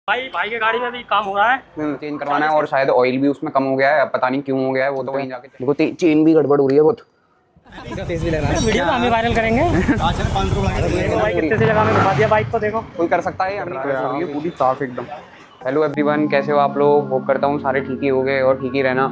भाई भाई के गाड़ी में भी काम हो रहा है, चेंज करवाना है और शायद ऑयल भी उसमें कम हो गया है। अब पता नहीं क्यों हो गया है, वो तो वहीं जाके देखो। चेन भी गड़बड़ हो रही है बहुत। वीडियो तो हम ही वायरल करेंगे। देखो भाई कितने से जगह में घुमा दिया बाइक को, देखो कोई कर सकता है, हम नहीं कर सकते। पूरी साफ एकदम। हेलो एवरीवन, कैसे हो आप लोग? होप करता हूँ सारे ठीक ही हो गए और ठीक ही रहना।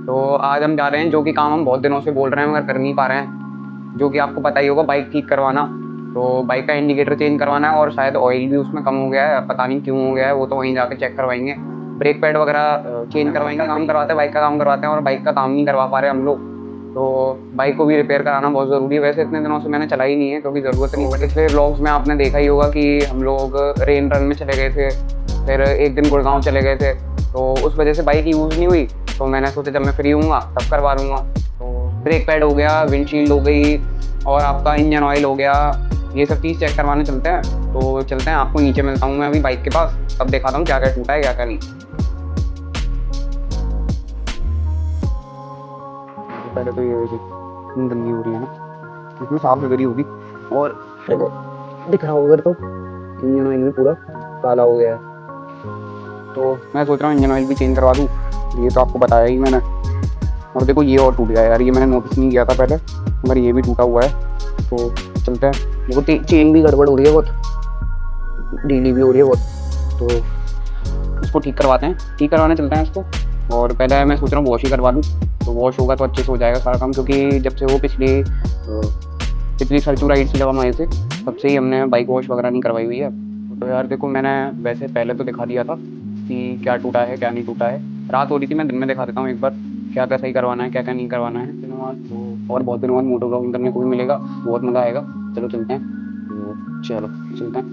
तो आज हम जा रहे हैं जो कि काम हम बहुत दिनों से बोल रहे हैं मगर कर नहीं पा रहे हैं, जो कि आपको पता ही होगा, बाइक ठीक करवाना। तो बाइक का इंडिकेटर चेंज करवाना है और शायद ऑयल भी उसमें कम हो गया है, पता नहीं क्यों हो गया है, वो तो वहीं जाके चेक करवाएंगे। ब्रेक पैड वगैरह चेंज करवाएंगे, काम करवाते हैं, बाइक का काम करवाते हैं और बाइक का काम नहीं करवा पा रहे हम लोग। तो बाइक को भी रिपेयर कराना बहुत ज़रूरी है। वैसे इतने दिनों से मैंने चलाई नहीं है क्योंकि ज़रूरत नहीं पड़ी। पिछले व्लॉग्स में आपने देखा ही होगा कि हम लोग रेन रन में चले गए थे, फिर एक दिन गुड़गांव चले गए थे, तो उस वजह से बाइक यूज़ नहीं हुई। तो मैंने सोचा जब मैं फ्री हूँगा तब करवा लूँगा। तो ब्रेक पैड हो गया, विंडशील्ड हो गई और आपका इंजन ऑयल हो गया, ये सब चीज़ चेक करवाने चलते हैं। तो चलते हैं, आपको नीचे मिलता हूँ मैं अभी बाइक के पास, तब दिखाता हूँ क्या क्या टूटा है क्या क्या नहीं। पहले तो ये गंदी हो रही है ना, इसमें साफ सुथरी होगी और दिख रहा होगा तो इंजन ऑयल भी पूरा काला हो गया है। तो मैं सोच रहा हूँ इंजन ऑयल भी चेंज करवा दूँ, ये तो आपको बताया ही मैंने। और देखो ये और टूट गया यार, ये मैंने नोटिस नहीं किया था पहले, मगर ये भी टूटा हुआ है। तो चलते हैं। देखो चेन भी गड़बड़ हो रही है बहुत, ढीली भी हो रही है बहुत, तो इसको ठीक करवाते हैं, ठीक करवाने चलते हैं इसको। और पहले मैं सोच रहा हूँ वॉश ही करवा दूँ, तो वॉश होगा तो अच्छे से हो जाएगा सारा काम, क्योंकि जब से वो पिछली सर्चू राइड से जब हम आए थे तब से ही हमने बाइक वॉश वगैरह नहीं करवाई हुई है। तो यार देखो, मैंने वैसे पहले तो दिखा दिया था कि क्या टूटा है क्या नहीं टूटा है, रात हो रही थी, मैं दिन में दिखा देता हूँ एक बार क्या क्या सही करवाना है क्या क्या नहीं करवाना है। तो और बहुत दिनों बाद मोटो ब्लॉग करने को भी मिलेगा, बहुत मज़ा आएगा। चलो चलते हैं, तो चलो चलते हैं,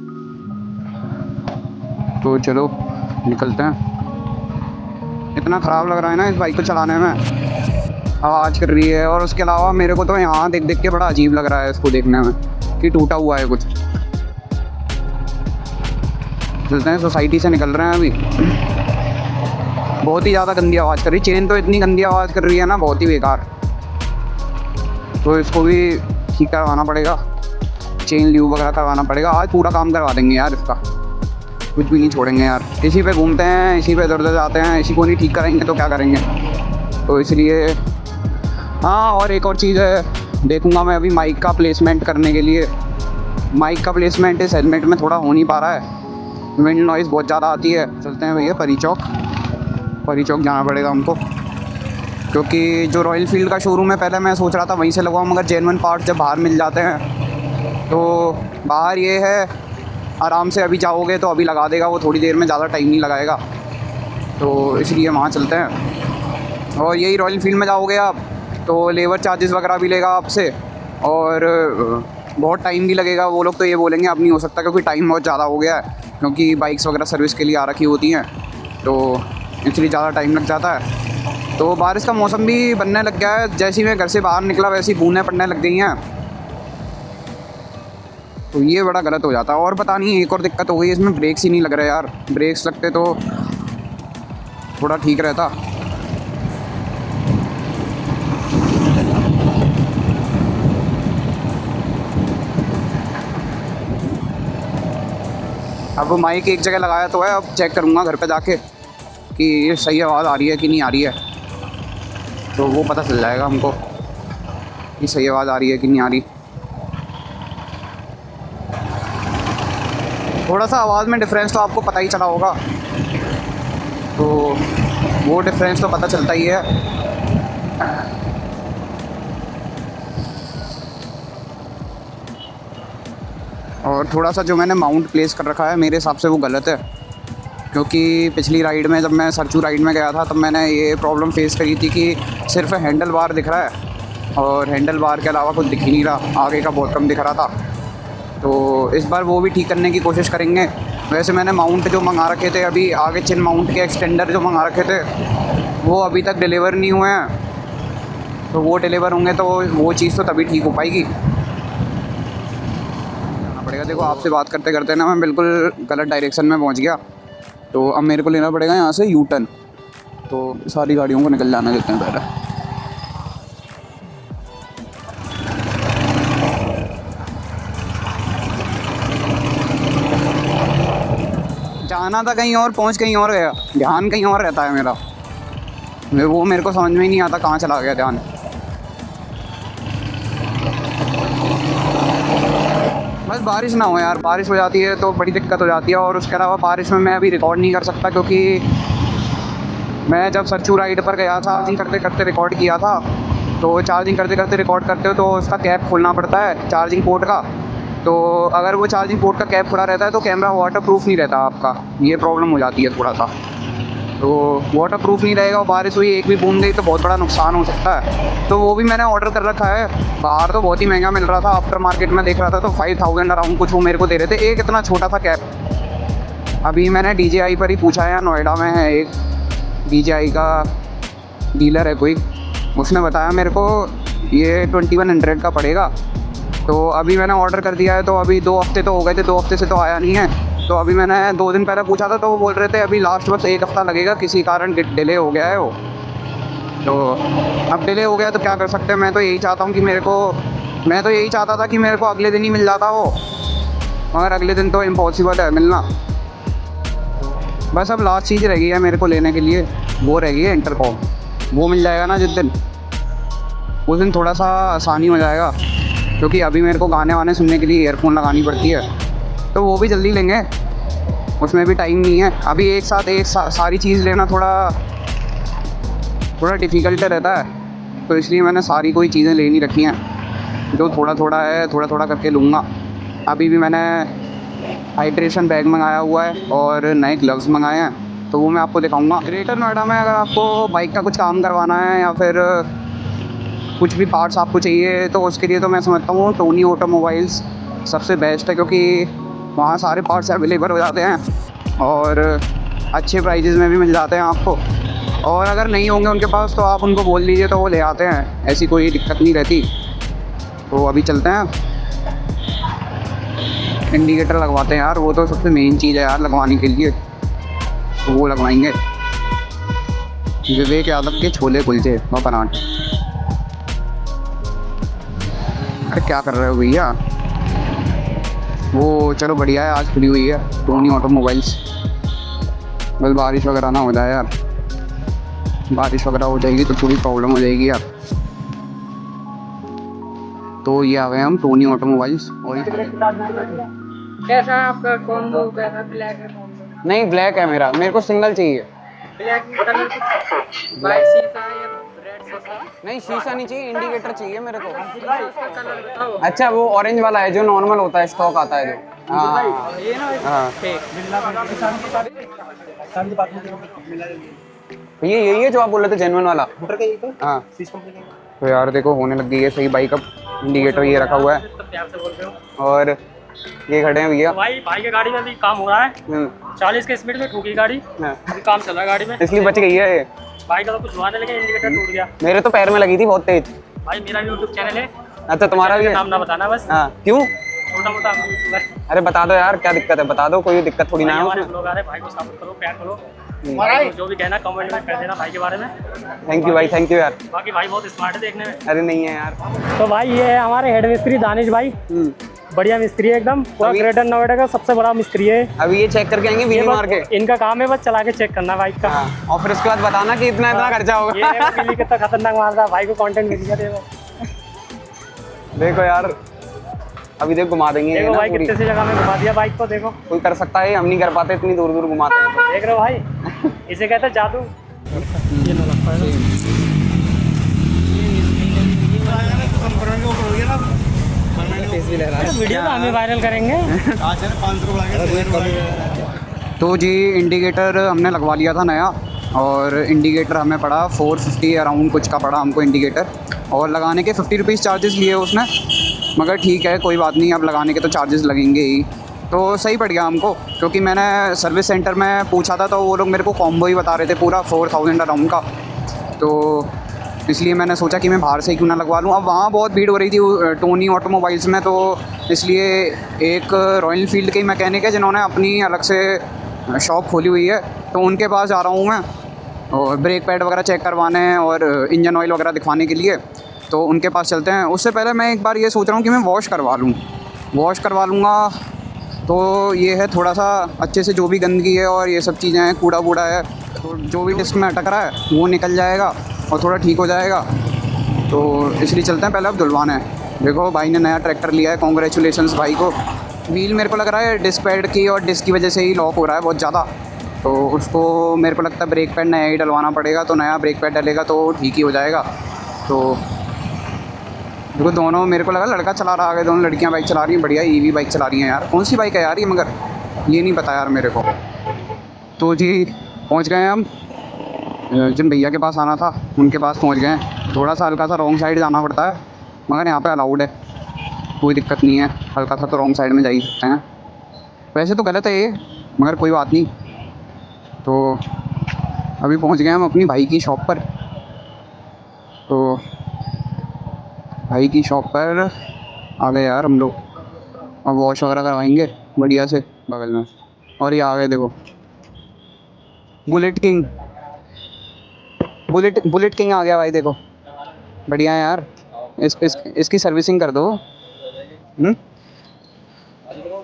तो चलो निकलते हैं। इतना ख़राब लग रहा है ना इस बाइक को चलाने में, आवाज़ कर रही है, और उसके अलावा मेरे को तो यहाँ देख देख के बड़ा अजीब लग रहा है इसको देखने में कि टूटा हुआ है कुछ। चलते हैं, सोसाइटी से निकल रहे हैं अभी। बहुत ही ज़्यादा गंदी आवाज़ कर रही, चेन तो इतनी गंदी आवाज़ कर रही है ना, बहुत ही बेकार। तो इसको भी ठीक करवाना पड़ेगा, चेन ल्यूब वगैरह करवाना पड़ेगा। आज पूरा काम करवा देंगे यार इसका, कुछ भी नहीं छोड़ेंगे यार। इसी पे घूमते हैं, इसी पे इधर उधर जाते हैं, इसी को नहीं ठीक करेंगे तो क्या करेंगे। तो इसलिए हाँ, और एक और चीज़ है, देखूंगा मैं अभी माइक का प्लेसमेंट करने के लिए। माइक का प्लेसमेंट इस हेलमेट में थोड़ा हो नहीं पा रहा है, विंड नॉइज़ बहुत ज़्यादा आती है। चलते हैं भैया परी चौक जाना पड़ेगा हमको, क्योंकि जो रॉयल फील्ड का शोरूम है पहले मैं सोच रहा था वहीं से लगवाऊँ, मगर जेन्युइन पार्ट जब बाहर मिल जाते हैं तो बाहर ये है आराम से अभी जाओगे तो अभी लगा देगा वो, थोड़ी देर में, ज़्यादा टाइम नहीं लगाएगा। तो इसलिए वहाँ चलते हैं। और यही रॉयल फील्ड में जाओगे आप तो लेबर चार्जेस वगैरह भी लेगा आपसे, और बहुत टाइम भी लगेगा। वो लोग तो ये बोलेंगे अब नहीं हो सकता क्योंकि टाइम बहुत ज़्यादा हो गया है, क्योंकि बाइक्स वगैरह सर्विस के लिए आ रखी होती हैं, तो इसलिए ज़्यादा टाइम लग जाता है। तो बारिश का मौसम भी बनने लग गया है, जैसे ही मैं घर से बाहर निकला वैसे ही बूंदें पड़ने लग गई हैं, तो ये बड़ा गलत हो जाता है। और पता नहीं एक और दिक्कत हो गई, इसमें ब्रेक्स ही नहीं लग रहे यार, ब्रेक्स लगते तो थोड़ा ठीक रहता। अब माइक एक जगह लगाया तो है, अब चेक करूँगा घर पे जाके कि ये सही आवाज़ आ रही है कि नहीं आ रही है, तो वो पता चल जाएगा हमको कि सही आवाज़ आ रही है कि नहीं आ रही। थोड़ा सा आवाज़ में डिफरेंस तो आपको पता ही चला होगा, तो वो डिफरेंस तो पता चलता ही है। और थोड़ा सा जो मैंने माउंट प्लेस कर रखा है मेरे हिसाब से वो गलत है, क्योंकि पिछली राइड में जब मैं सरचू राइड में गया था तब मैंने ये प्रॉब्लम फेस करी थी कि सिर्फ हैंडल बार दिख रहा है और हैंडल बार के अलावा कुछ दिख ही नहीं रहा, आगे का बहुत कम दिख रहा था। तो इस बार वो भी ठीक करने की कोशिश करेंगे। वैसे मैंने माउंट जो मंगा रखे थे अभी, आगे चिन माउंट के एक्सटेंडर जो मंगा रखे थे वो अभी तक डिलीवर नहीं हुए हैं, तो वो डिलीवर होंगे तो वो चीज़ तो तभी ठीक हो पाएगी। जाना पड़ेगा। देखो आपसे बात करते करते ना मैं बिल्कुल गलत डायरेक्शन में पहुंच गया, तो अब मेरे को लेना पड़ेगा यहाँ से यू टर्न। तो सारी गाड़ियों को निकल जाने देते हैं पहले। जाना था कहीं और, पहुंच कहीं और गया, ध्यान कहीं और रहता है मेरा। वो मेरे को समझ में ही नहीं आता कहाँ चला गया ध्यान। बस बारिश ना हो यार, बारिश हो जाती है तो बड़ी दिक्कत हो जाती है। और उसके अलावा बारिश में मैं अभी रिकॉर्ड नहीं कर सकता, क्योंकि मैं जब सरचू राइड पर गया था, चार्जिंग करते करते रिकॉर्ड किया था। तो चार्जिंग करते करते रिकॉर्ड करते हो तो उसका कैप खोलना पड़ता है चार्जिंग पोर्ट का। तो अगर वो चार्जिंग पोर्ट का कैप खुला रहता है तो कैमरा वाटर प्रूफ नहीं रहता आपका, ये प्रॉब्लम हो जाती है थोड़ा सा। तो वाटर प्रूफ नहीं रहेगा और बारिश हुई एक भी बूंद गई तो बहुत बड़ा नुकसान हो सकता है। तो वो भी मैंने ऑर्डर कर रखा है। बाहर तो बहुत ही महंगा मिल रहा था, आफ्टर मार्केट में देख रहा था तो 5000 अराउंड कुछ वो मेरे को दे रहे थे, एक इतना छोटा सा कैप। अभी मैंने DJI पर ही पूछा है, नोएडा में है एक DJI का डीलर है कोई, उसने बताया मेरे को ये 2100 का पड़ेगा। तो अभी मैंने ऑर्डर कर दिया है। तो अभी 2 हफ्ते तो हो गए थे, 2 हफ्ते से तो आया नहीं है। तो अभी मैंने 2 दिन पहले पूछा था तो वो बोल रहे थे अभी लास्ट बस 1 हफ़्ता लगेगा, किसी कारण डिले हो गया है वो। तो अब डिले हो गया तो क्या कर सकते हैं। मैं तो यही चाहता हूँ कि मैं तो यही चाहता था कि मेरे को अगले दिन ही मिल जाता वो, मगर अगले दिन तो इम्पॉसिबल है मिलना। बस अब लास्ट चीज़ रह गई है मेरे को लेने के लिए, वो रह गई है इंटरकॉम। वो मिल जाएगा ना जिस दिन, उस दिन थोड़ा सा आसानी हो जाएगा, क्योंकि अभी मेरे को गाने वाने सुनने के लिए ईयरफोन लगानी पड़ती है। तो वो भी जल्दी लेंगे, उसमें भी टाइम नहीं है। अभी एक साथ सारी चीज़ लेना थोड़ा डिफ़िकल्ट रहता है। तो इसलिए मैंने सारी कोई चीज़ें ले नहीं रखी हैं, जो थोड़ा थोड़ा है थोड़ा थोड़ा करके लूँगा। अभी भी मैंने हाइड्रेशन बैग मंगाया हुआ है और नए ग्लव्स मंगाए हैं, तो वो मैं आपको दिखाऊंगा। ग्रेटर नोएडा में अगर आपको बाइक का कुछ काम करवाना है या फिर कुछ भी पार्ट्स आपको चाहिए तो उसके लिए तो मैं समझता हूँ टोनी ऑटोमोबाइल्स सबसे बेस्ट है, क्योंकि वहाँ सारे पार्ट्स अवेलेबल हो जाते हैं और अच्छे प्राइजेज़ में भी मिल जाते हैं आपको। और अगर नहीं होंगे उनके पास तो आप उनको बोल दीजिए तो वो ले आते हैं, ऐसी कोई दिक्कत नहीं रहती। तो अभी चलते हैं, इंडिकेटर लगवाते हैं यार, वो तो सबसे मेन चीज़ है यार लगवाने के लिए, तो वो लगवाएंगे। विवेक यादव के छोले कुलचे व परांठे। अरे क्या कर रहे हो भैया? वो चलो बढ़िया है, आज खुली हुई है टोनी ऑटोमोबाइल्स। बस बारिश वगैरह ना हो जाए यार, बारिश वगैरह हो जाएगी तो थोड़ी प्रॉब्लम हो जाएगी यार। तो ये आ गए हम टोनी ऑटोमोबाइल्स। और कैसा है आपका कॉम्बो? कैसा ब्लैक है कॉम्बो? नहीं ब्लैक है मेरे को सिंगल चाहिए। ब्लैक कलर बाइक शीशा है या रेड शीशा? नहीं शीशा नहीं चाहिए, इंडिकेटर चाहिए मेरे को। उसका कलर बताओ। अच्छा वो ऑरेंज वाला है जो नॉर्मल होता है, स्टॉक आता है जो। हाँ ये ना हाँ ठीक। ये यही है जो आप बोल रहे थे जेन्युइन वाला। हाँ तो यार देखो होने लग गई है सही बाइक अब। इंडिकेटर ये रखा हुआ है प्यार से बोल रहे हो। और ये खड़े हैं भैया। भाई की गाड़ी में भी काम हो रहा है। 40 के स्पीड में ठोकी गाड़ी, अभी काम चल रहा है गाड़ी में, इसलिए बच गई है ये। भाई का तो कुछ हुआ नहीं लेकिन इंडिकेटर टूट गया। मेरे तो पैर में लगी थी बहुत तेज। भाई मेरा भी यूट्यूब चैनल है। अच्छा तुम्हारा भी है? नाम ना बताना बस। हाँ क्यों? छोटा मोटा। अरे बता दो यार क्या दिक्कत है, बता दो, कोई दिक्कत थोड़ी ना है हमारे उसमें। लोग आ रहे, भाई को सपोर्ट करो, प्यार करो। भाई को जो भी कहना कमेंट में कर देना भाई के बारे में। थैंक यू भाई, थैंक यू यार। बाकी भाई बहुत स्मार्ट है देखने में। अरे नहीं है यार। तो भाई ये है हमारे हेड मिस्त्री दानिश भाई, बढ़िया मिस्त्री है एकदम, पूरा ग्रेटर नोएडा का सबसे बड़ा मिस्त्री है। अभी ये चेक करके आएंगे वीडियो मार के। इनका काम है बस चला के चेक करना बाइक का। और फिर उसके बाद बताना कि इतना खर्चा होगा। ये देखो बिल्ली कितना खतरनाक मारता है, भाई को कंटेंट मिल गया। देखो देखो यार अभी देखो घुमा देंगे। देखो भाई कितने सी जगह में घुमा दिया बाइक को। देखो कोई कर सकता है, हम नहीं कर पाते, इतनी दूर दूर घुमाते हैं। देख रहे हो भाई, इसे कहते हैं जादू। ये ना लगता है वीडियो तो हमें वायरल करेंगे। तो जी इंडिकेटर हमने लगवा लिया था नया, और इंडिकेटर हमें पड़ा 450 अराउंड कुछ का पड़ा हमको इंडिकेटर, और लगाने के 50 रुपीज़ चार्जेस लिए उसने, मगर ठीक है कोई बात नहीं, अब लगाने के तो चार्जेस लगेंगे ही। तो सही पड़ गया हमको, क्योंकि मैंने सर्विस सेंटर में पूछा था तो वो लोग मेरे को कॉम्बो ही बता रहे थे पूरा 4000 अराउंड का। तो इसलिए मैंने सोचा कि मैं बाहर से ही क्यों ना लगवा लूँ। अब वहाँ बहुत भीड़ हो रही थी टोनी ऑटोमोबाइल्स में, तो इसलिए एक रॉयल एनफील्ड के मैकेनिक है जिन्होंने अपनी अलग से शॉप खोली हुई है, तो उनके पास जा रहा हूँ मैं, और ब्रेक पैड वगैरह चेक करवाने और इंजन ऑयल वगैरह दिखवाने के लिए। तो उनके पास चलते हैं। उससे पहले मैं एक बार ये सोच रहा हूँ कि मैं वॉश करवा लूँगा तो ये है थोड़ा सा अच्छे से जो भी गंदगी है और ये सब चीज़ें हैं, कूड़ा वूड़ा है, तो जो भी डिस्क में अटक रहा है वो निकल जाएगा और थोड़ा ठीक हो जाएगा। तो इसलिए चलते हैं, पहले अब धुलवाना है। देखो भाई ने नया ट्रैक्टर लिया है, कॉन्ग्रेचुलेशंस भाई को। व्हील मेरे को लग रहा है डिस्क पैड की और डिस्क की वजह से ही लॉक हो रहा है बहुत ज़्यादा, तो उसको मेरे को लगता है ब्रेक पैड नया ही डलवाना पड़ेगा। तो नया ब्रेक पैड डलेगा तो ठीक ही हो जाएगा। तो देखो दोनों, मेरे को लगा लड़का चला रहा है, दोनों लड़कियां बाइक चला रही हैं, बढ़िया ईवी बाइक चला रही हैं यार। कौन सी बाइक है यार ये, मगर ये नहीं पता यार मेरे को। तो जी पहुंच गए हैं हम, जिन भैया के पास आना था उनके पास पहुंच गए हैं। थोड़ा सा हल्का सा रॉन्ग साइड जाना पड़ता है, मगर यहाँ पे अलाउड है, कोई दिक्कत नहीं है। हल्का सा तो रॉन्ग साइड में जा ही सकते हैं, वैसे तो गलत है ये, मगर कोई बात नहीं। तो अभी पहुँच गए हम अपनी भाई की शॉप पर। तो भाई की शॉप पर आ गए यार हम लोग, अब वॉश वगैरह करवाएंगे बढ़िया से बगल में। और ये आ गए देखो, बुलेट किंग, बुलेट किंग आ गया भाई, देखो बढ़िया है यार। इसकी सर्विसिंग कर दो।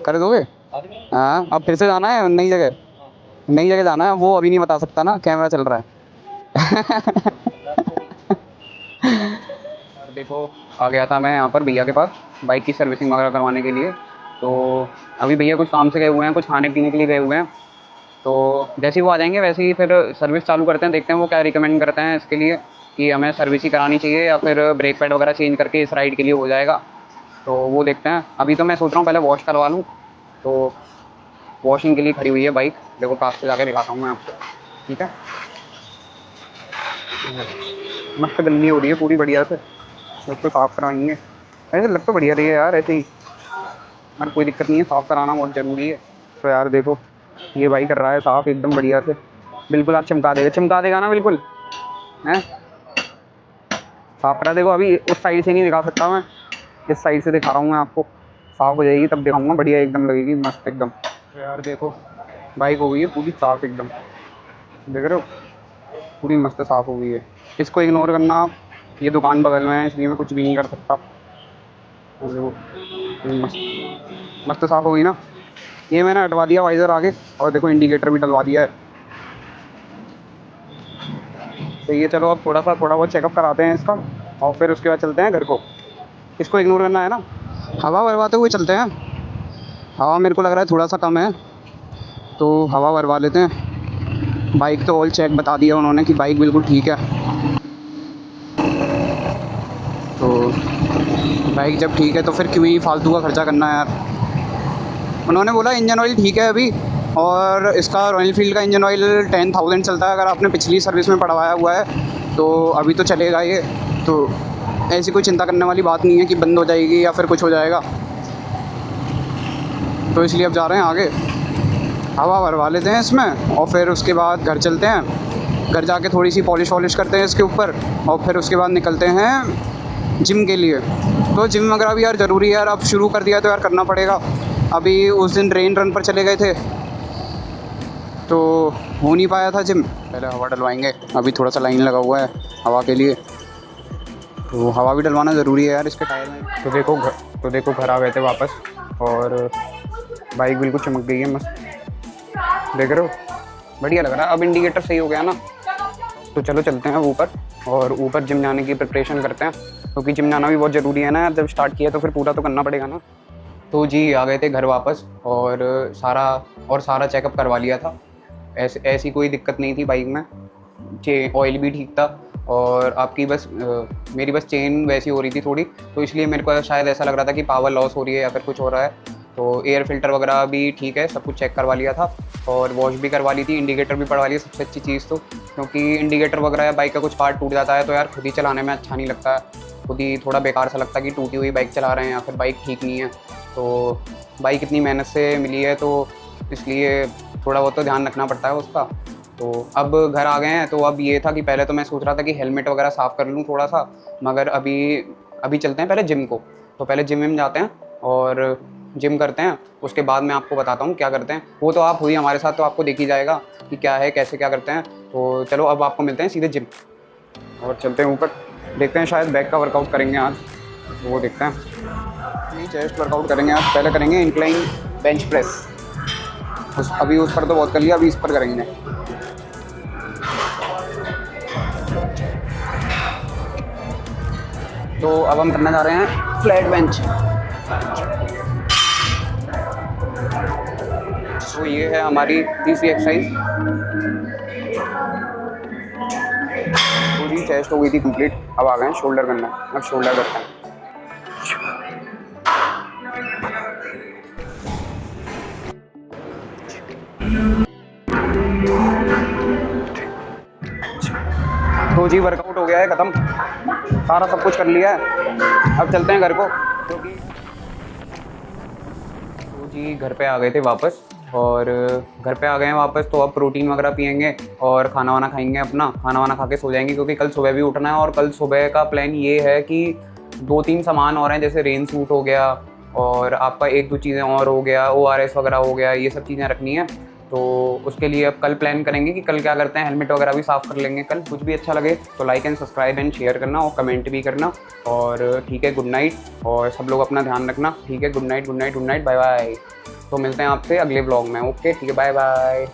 कर दोगे? हाँ, अब फिर से जाना है नई जगह जाना है, वो अभी नहीं बता सकता ना, कैमरा चल रहा है। देखो आ गया था मैं यहाँ पर भैया के पास बाइक की सर्विसिंग वगैरह करवाने के लिए। तो अभी भैया कुछ काम से गए हुए हैं, कुछ खाने पीने के लिए गए हुए हैं। तो जैसे ही वो आ जाएंगे वैसे ही फिर सर्विस चालू करते हैं, देखते हैं वो क्या रिकमेंड करते हैं इसके लिए, कि हमें सर्विस ही करानी चाहिए या फिर ब्रेक पैड वगैरह चेंज करके इस राइड के लिए हो जाएगा। तो वो देखते हैं। अभी तो मैं सोच रहा हूँ पहले वॉश करवा लूँ। तो वॉशिंग के लिए खड़ी हुई है बाइक, देखो पास से जाके दिखाता हूँ मैं आपको, ठीक है। मस्त गंदी हो रही है पूरी बढ़िया से, उसको साफ़ कराएंगे। ऐसे लग तो बढ़िया रही है यार ऐसे ही, मगर कोई दिक्कत नहीं है, साफ़ कराना बहुत ज़रूरी है। तो यार देखो ये भाई कर रहा है साफ़ एकदम बढ़िया से, बिल्कुल आप चमका देगा ना बिल्कुल, हैं साफ़ करा। देखो अभी उस साइड से नहीं दिखा सकता मैं, इस साइड से दिखा रहा हूँ मैं आपको, साफ़ हो जाएगी तब दिखाऊंगा, बढ़िया एकदम लगेगी मस्त एकदम। तो यार देखो बाइक हो गई है पूरी साफ़ एकदम, देख रहे हो पूरी मस्त साफ़ हो गई है। इसको इग्नोर करना आप, ये दुकान बगल में है इसलिए मैं कुछ भी नहीं कर सकता। और देखो मस्त साफ़ हो गई ना। ये मैंने हटवा दिया वाइज़र आगे, और देखो इंडिकेटर भी डलवा दिया है। तो ये चलो अब थोड़ा बहुत चेकअप कराते हैं इसका, और फिर उसके बाद चलते हैं घर को। इसको इग्नोर करना है ना। हवा भरवाते हुए चलते हैं, हवा मेरे को लग रहा है थोड़ा सा कम है, तो हवा भरवा लेते हैं। बाइक तो ऑयल चेक बता दिया उन्होंने कि बाइक बिल्कुल ठीक है। तो बाइक जब ठीक है तो फिर क्यों ही फालतू का खर्चा करना है यार। उन्होंने बोला इंजन ऑयल ठीक है अभी, और इसका रॉयल एनफील्ड का इंजन ऑयल 10,000 चलता है। अगर आपने पिछली सर्विस में पड़वाया हुआ है तो अभी तो चलेगा ये, तो ऐसी कोई चिंता करने वाली बात नहीं है कि बंद हो जाएगी या फिर कुछ हो जाएगा। तो इसलिए अब जा रहे हैं आगे, हवा भरवा लेते हैं इसमें, और फिर उसके बाद घर चलते हैं। घर जाके थोड़ी सी पॉलिश वॉलिश करते हैं इसके ऊपर, और फिर उसके बाद निकलते हैं जिम के लिए। तो जिम वगैरह भी यार ज़रूरी है यार, अब शुरू कर दिया तो यार करना पड़ेगा। अभी उस दिन रेन रन पर चले गए थे तो हो नहीं पाया था जिम। पहले हवा डलवाएंगे, अभी थोड़ा सा लाइन लगा हुआ है हवा के लिए, तो हवा भी डलवाना ज़रूरी है यार इसके टायर में। तो देखो घर आ गए थे वापस, और बाइक बिल्कुल चमक गई है मस्त, देख रहे हो बढ़िया लग रहा है। अब इंडिकेटर सही हो गया ना, तो चलो चलते हैं ऊपर, और ऊपर जिम जाने की प्रिपरेशन करते हैं, क्योंकि जिम जाना भी बहुत ज़रूरी है ना यार। जब स्टार्ट किया तो फिर पूरा तो करना पड़ेगा ना। तो जी आ गए थे घर वापस, और सारा चेकअप करवा लिया था। ऐसी कोई दिक्कत नहीं थी बाइक में, ऑयल भी ठीक था, और आपकी मेरी बस चेन वैसी हो रही थी थोड़ी, तो इसलिए मेरे को शायद ऐसा लग रहा था कि पावर लॉस हो रही है या फिर कुछ हो रहा है। तो एयर फिल्टर वगैरह भी ठीक है, सब कुछ चेक करवा लिया था, और वॉश भी करवा ली थी, इंडिकेटर भी पड़वा लिया। सबसे अच्छी चीज़ तो, क्योंकि इंडिकेटर वगैरह या बाइक का कुछ पार्ट टूट जाता है तो यार खुद ही चलाने में अच्छा नहीं लगता है, खुद ही थोड़ा बेकार सा लगता है कि टूटी हुई बाइक चला रहे हैं या फिर बाइक ठीक नहीं है। तो बाइक इतनी मेहनत से मिली है तो इसलिए थोड़ा बहुत तो ध्यान रखना पड़ता है उसका। तो अब घर आ गए हैं, तो अब ये था कि पहले तो मैं सोच रहा था कि हेलमेट वगैरह साफ़ कर लूँ थोड़ा सा, मगर अभी चलते हैं पहले जिम को। तो पहले जिम में जाते हैं और जिम करते हैं, उसके बाद मैं आपको बताता हूँ क्या करते हैं। वो तो आप हुई हमारे साथ, तो आपको देख ही जाएगा कि क्या है कैसे क्या करते हैं। तो चलो अब आपको मिलते हैं सीधे जिम, और चलते हैं ऊपर, देखते हैं शायद बैक का वर्कआउट करेंगे आज, तो वो देखते हैं। नहीं, चेस्ट वर्कआउट करेंगे आज, पहले करेंगे इंक्लाइन बेंच प्रेस। अभी उस पर तो बहुत कर लिया, अभी इस पर करेंगे। तो अब हम करने जा रहे हैं फ्लैट बेंच। तो ये है हमारी तीसरी एक्सरसाइज। पूरी चेस्ट हो गई थी कंप्लीट, अब आ गए हैं शोल्डर करना है। अब शोल्डर करते हैं। तो जी वर्कआउट हो गया है ख़त्म, सारा सब कुछ कर लिया है। अब चलते हैं घर को, क्योंकि तो जी घर पे आ गए थे वापस, और घर पे आ गए हैं वापस। तो अब प्रोटीन वगैरह पियेंगे और खाना वाना खाएंगे, अपना खाना वाना खा के सो जाएंगे, क्योंकि कल सुबह भी उठना है। और कल सुबह का प्लान ये है कि 2-3 सामान और हैं, जैसे रेन सूट हो गया और आपका 1-2 चीज़ें और हो गया, ORS वगैरह हो गया, ये सब चीज़ें रखनी है। तो उसके लिए अब कल प्लान करेंगे कि कल क्या करते हैं। हेलमेट वगैरह भी साफ़ कर लेंगे कल। कुछ भी अच्छा लगे तो like and subscribe and share करना और कमेंट भी करना। और ठीक है, गुड नाइट, और सब लोग अपना ध्यान रखना। ठीक है, good night, good night, good night, bye bye. तो मिलते हैं आपसे अगले व्लॉग में। ओके, ठीक है, बाय बाय।